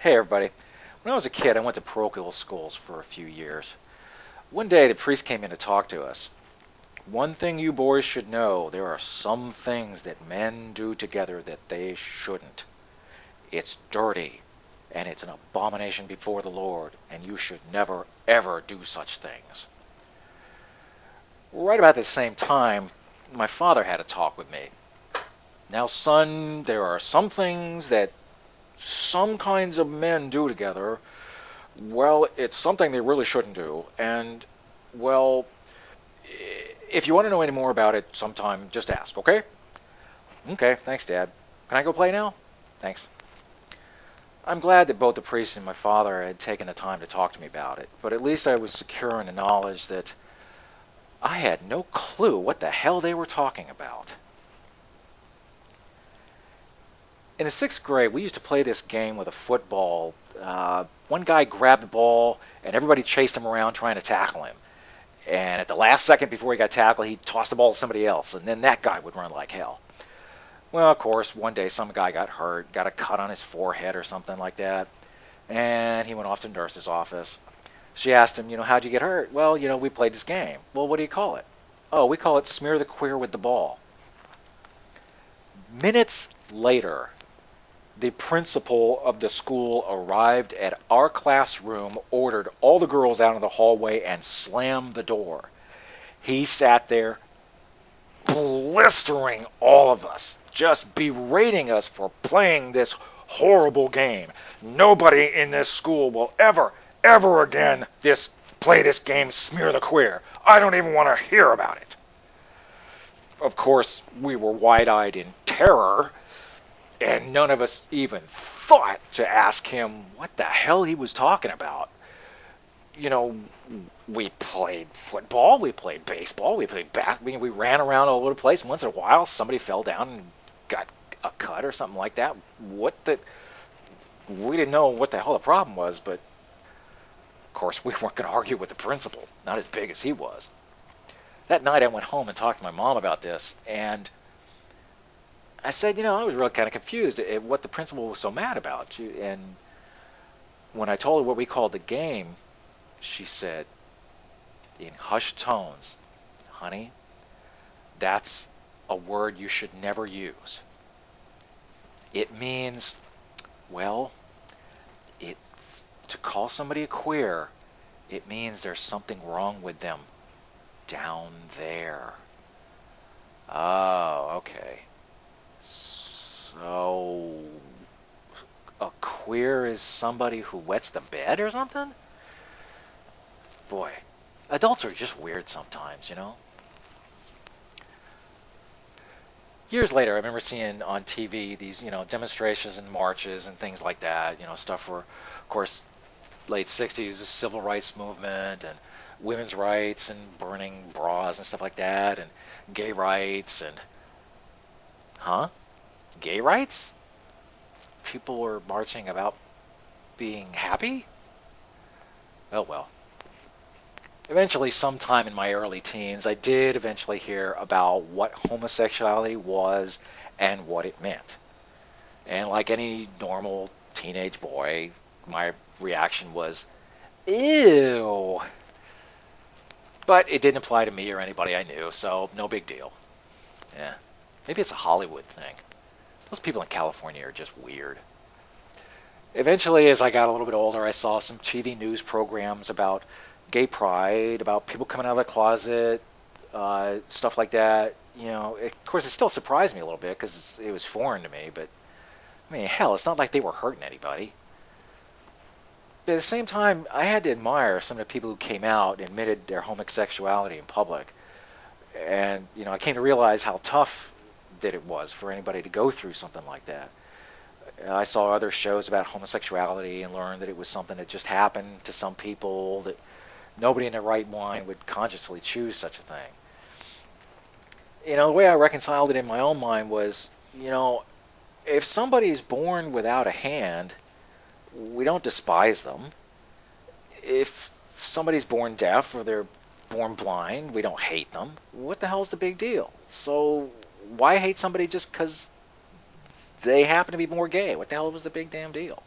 Hey everybody. When I was a kid, I went to parochial schools for a few years. One day, the priest came in to talk to us. One thing you boys should know, there are some things that men do together that they shouldn't. It's dirty, and it's an abomination before the Lord, and you should never, ever do such things. Right about the same time, my father had a talk with me. Now, son, there are some things that some kinds of men do together. Well, it's something they really shouldn't do. And, well, if you want to know any more about it sometime, just ask, okay? Okay, thanks, Dad. Can I go play now? Thanks. I'm glad that both the priest and my father had taken the time to talk to me about it, but at least I was secure in the knowledge that I had no clue what the hell they were talking about. In the sixth grade, we used to play this game with a football. One guy grabbed the ball, and everybody chased him around trying to tackle him. And at the last second before he got tackled, he'd toss the ball to somebody else, and then that guy would run like hell. Well, of course, one day some guy got hurt, got a cut on his forehead or something like that, and he went off to the nurse's office. She asked him, how'd you get hurt? Well, we played this game. Well, what do you call it? Oh, we call it smear the queer with the ball. Minutes later, the principal of the school arrived at our classroom, ordered all the girls out in the hallway, and slammed the door. He sat there blistering all of us, just berating us for playing this horrible game. Nobody in this school will ever again play this game, Smear the Queer. I don't even want to hear about it. Of course, we were wide-eyed in terror, and none of us even thought to ask him what the hell he was talking about. We played football, we played baseball, we played basketball, we ran around all over the place. Once in a while, somebody fell down and got a cut or something like that. We didn't know what the hell the problem was, but of course we weren't going to argue with the principal, not as big as he was. That night I went home and talked to my mom about this, and I said, I was really kind of confused at what the principal was so mad about. And when I told her what we called the game, she said, in hushed tones, honey, that's a word you should never use. It means, well, to call somebody a queer, it means there's something wrong with them down there. Oh, okay. So, a queer is somebody who wets the bed or something? Boy, adults are just weird sometimes, Years later, I remember seeing on TV these, demonstrations and marches and things like that, stuff for, of course, late 60s, the civil rights movement and women's rights and burning bras and stuff like that and gay rights and... Huh? Gay rights? People were marching about being happy? Oh well. Eventually, sometime in my early teens, I did eventually hear about what homosexuality was and what it meant. And like any normal teenage boy, my reaction was, ew. But it didn't apply to me or anybody I knew, so no big deal. Yeah. Maybe it's a Hollywood thing. Those people in California are just weird. Eventually, as I got a little bit older, I saw some TV news programs about gay pride, about people coming out of the closet, stuff like that. Of course, it still surprised me a little bit because it was foreign to me, but I mean, hell, it's not like they were hurting anybody. But at the same time, I had to admire some of the people who came out and admitted their homosexuality in public. And, I came to realize how tough that it was for anybody to go through something like that. I saw other shows about homosexuality and learned that it was something that just happened to some people, that nobody in their right mind would consciously choose such a thing. The way I reconciled it in my own mind was, if somebody is born without a hand, we don't despise them. If somebody's born deaf or they're born blind, we don't hate them. What the hell's the big deal? So why hate somebody just because they happen to be more gay? What the hell was the big damn deal?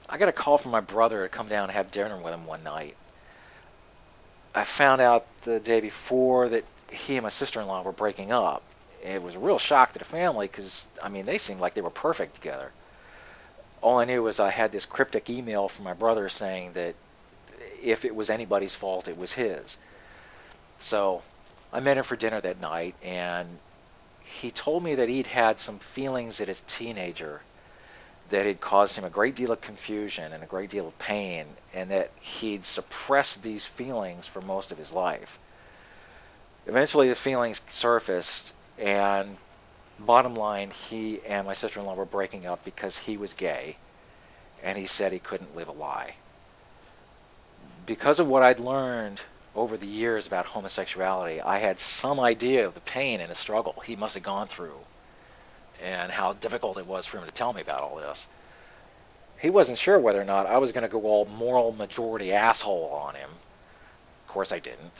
I got a call from my brother to come down and have dinner with him one night. I found out the day before that he and my sister-in-law were breaking up. It was a real shock to the family because, I mean, they seemed like they were perfect together. All I knew was I had this cryptic email from my brother saying that if it was anybody's fault, it was his. So I met him for dinner that night, and he told me that he'd had some feelings as a teenager that had caused him a great deal of confusion and a great deal of pain, and that he'd suppressed these feelings for most of his life. Eventually, the feelings surfaced, and bottom line, he and my sister-in-law were breaking up because he was gay, and he said he couldn't live a lie. Because of what I'd learned over the years about homosexuality, I had some idea of the pain and the struggle he must have gone through and how difficult it was for him to tell me about all this. He wasn't sure whether or not I was going to go all moral majority asshole on him. Of course I didn't.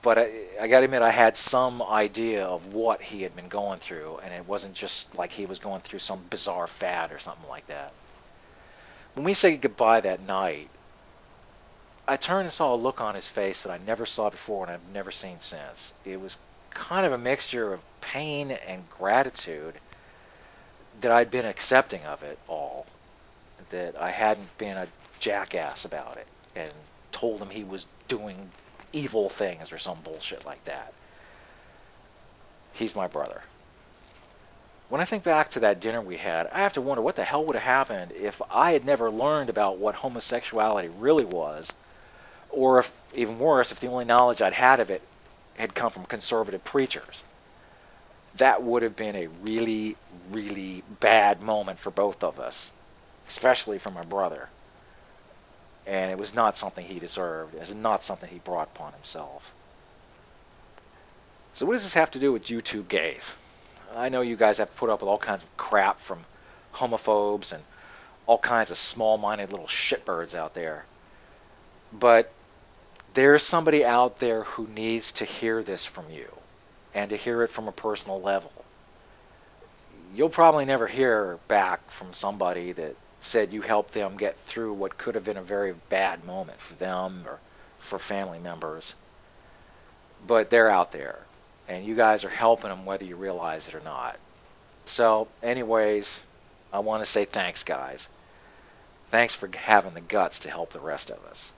But I got to admit, I had some idea of what he had been going through, and it wasn't just like he was going through some bizarre fad or something like that. When we said goodbye that night, I turned and saw a look on his face that I never saw before and I've never seen since. It was kind of a mixture of pain and gratitude that I'd been accepting of it all, that I hadn't been a jackass about it and told him he was doing evil things or some bullshit like that. He's my brother. When I think back to that dinner we had, I have to wonder what the hell would have happened if I had never learned about what homosexuality really was, or if, even worse, if the only knowledge I'd had of it had come from conservative preachers. That would have been a really, really bad moment for both of us, especially for my brother. And it was not something he deserved. It was not something he brought upon himself. So what does this have to do with YouTube gays? I know you guys have put up with all kinds of crap from homophobes and all kinds of small-minded little shitbirds out there. But there's somebody out there who needs to hear this from you, and to hear it from a personal level. You'll probably never hear back from somebody that said you helped them get through what could have been a very bad moment for them or for family members. But they're out there, and you guys are helping them whether you realize it or not. So, anyways, I want to say thanks, guys. Thanks for having the guts to help the rest of us.